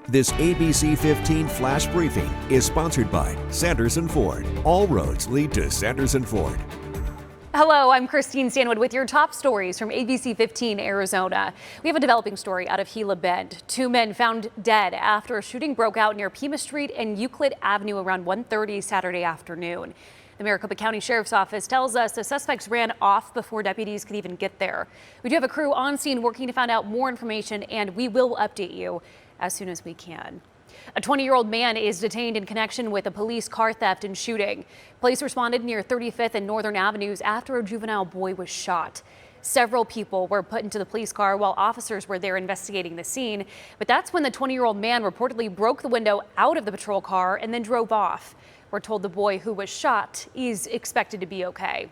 This ABC15 flash briefing is sponsored by Sanderson Ford. All roads lead to Sanderson Ford. Hello, I'm Christine Stanwood with your top stories from ABC15 Arizona. We have a developing story out of Gila Bend. Two men found dead after a shooting broke out near Pima Street and Euclid Avenue around 1:30 Saturday afternoon. The Maricopa County Sheriff's Office tells us the suspects ran off before deputies could even get there. We do have a crew on scene working to find out more information, and we will update you as soon as we can. A 20-year-old man is detained in connection with a police car theft and shooting. Police responded near 35th and Northern Avenues after a juvenile boy was shot. Several people were put into the police car while officers were there investigating the scene. But that's when the 20-year-old man reportedly broke the window out of the patrol car and then drove off. We're told the boy who was shot is expected to be okay.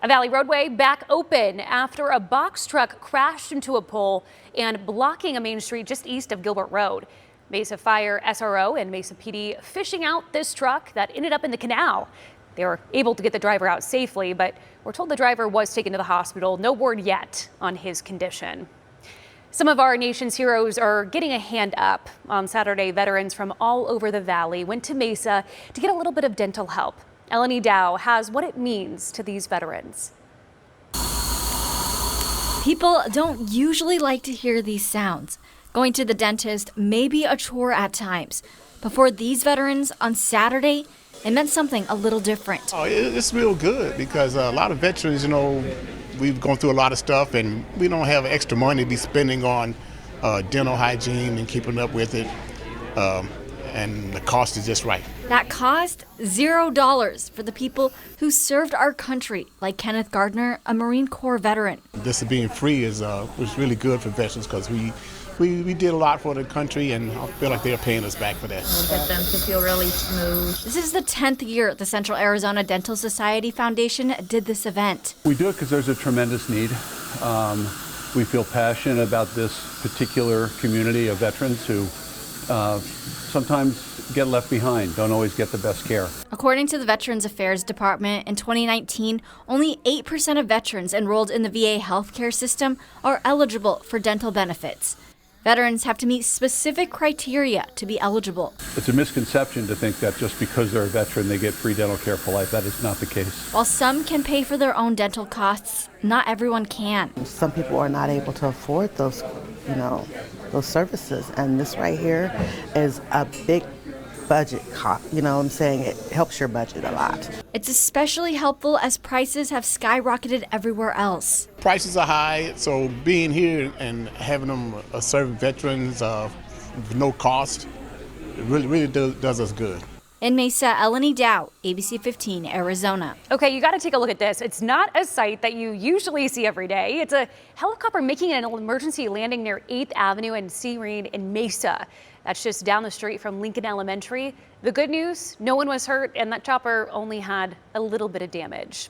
A Valley roadway back open after a box truck crashed into a pole and blocking a main street just east of Gilbert Road. Mesa Fire SRO and Mesa PD fishing out this truck that ended up in the canal. They were able to get the driver out safely, but we're told the driver was taken to the hospital. No word yet on his condition. Some of our nation's heroes are getting a hand up. On Saturday, veterans from all over the valley went to Mesa to get a little bit of dental help. Eleni Dow has what it means to these veterans. People don't usually like to hear these sounds. Going to the dentist may be a chore at times, but for these veterans on Saturday, it meant something a little different. Oh, it's real good because a lot of veterans, we've gone through a lot of stuff and we don't have extra money to be spending on dental hygiene and keeping up with it, and the cost is just right. That cost $0 for the people who served our country, like Kenneth Gardner, a Marine Corps veteran. This being free was really good for veterans because we did a lot for the country, and I feel like they're paying us back for that. We'll get them to feel really smooth. This is the 10th year the Central Arizona Dental Society Foundation did this event. We do it because there's a tremendous need. We feel passionate about this particular community of veterans who sometimes get left behind, don't always get the best care. According to the Veterans Affairs Department, in 2019, only 8% of veterans enrolled in the VA healthcare system are eligible for dental benefits. Veterans have to meet specific criteria to be eligible. It's a misconception to think that just because they're a veteran, they get free dental care for life. That is not the case. While some can pay for their own dental costs, not everyone can. Some people are not able to afford those services, and this right here is a big budget cost. You know what I'm saying? It helps your budget a lot. It's especially helpful as prices have skyrocketed everywhere else. Prices are high, so being here and having them serve veterans with no cost, it really does us good. In Mesa, Eleni Dow, ABC15 Arizona. Okay, you got to take a look at this. It's not a sight that you usually see every day. It's a helicopter making an emergency landing near 8th Avenue and Serene in Mesa. That's just down the street from Lincoln Elementary. The good news, no one was hurt, and that chopper only had a little bit of damage.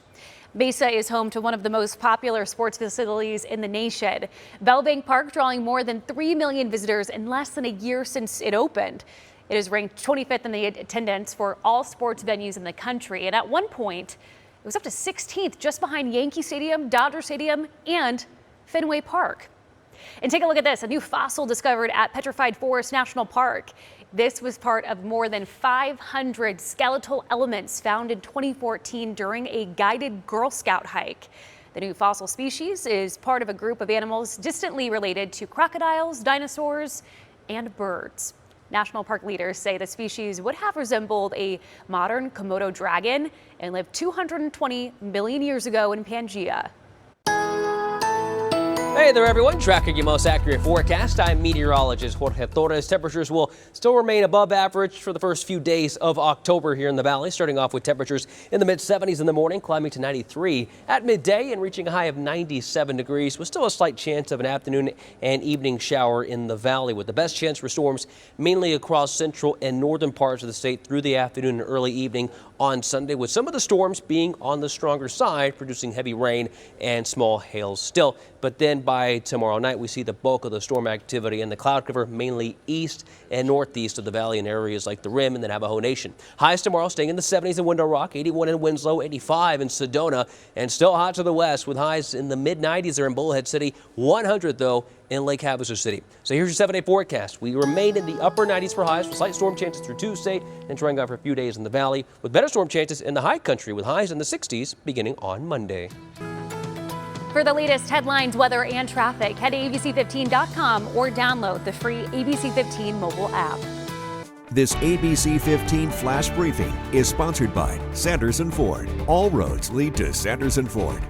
Mesa is home to one of the most popular sports facilities in the nation. Bellbank Park drawing more than 3 million visitors in less than a year since it opened. It is ranked 25th in the attendance for all sports venues in the country. And at one point, it was up to 16th, just behind Yankee Stadium, Dodger Stadium, and Fenway Park. And take a look at this, a new fossil discovered at Petrified Forest National Park. This was part of more than 500 skeletal elements found in 2014 during a guided Girl Scout hike. The new fossil species is part of a group of animals distantly related to crocodiles, dinosaurs, and birds. National park leaders say the species would have resembled a modern Komodo dragon and lived 220 million years ago in Pangaea. Hey there, everyone. Tracking your most accurate forecast. I'm meteorologist Jorge Torres. Temperatures will still remain above average for the first few days of October here in the valley, starting off with temperatures in the mid-70s in the morning, climbing to 93 at midday and reaching a high of 97 degrees, with still a slight chance of an afternoon and evening shower in the valley, with the best chance for storms mainly across central and northern parts of the state through the afternoon and early evening on Sunday, with some of the storms being on the stronger side, producing heavy rain and small hail still. But then by tomorrow night, we see the bulk of the storm activity in the cloud cover, mainly east and northeast of the valley in areas like the Rim and the Navajo Nation. Highs tomorrow staying in the 70s in Window Rock, 81 in Winslow, 85 in Sedona, and still hot to the west with highs in the mid-90s there in Bullhead City, 100 though in Lake Havasu City. So here's your 7-day forecast. We remain in the upper 90s for highs with slight storm chances through Tuesday and drying out for a few days in the valley with better storm chances in the high country with highs in the 60s beginning on Monday. For the latest headlines, weather, and traffic, head to abc15.com or download the free ABC15 mobile app. This ABC15 Flash Briefing is sponsored by Sanderson Ford. All roads lead to Sanderson Ford.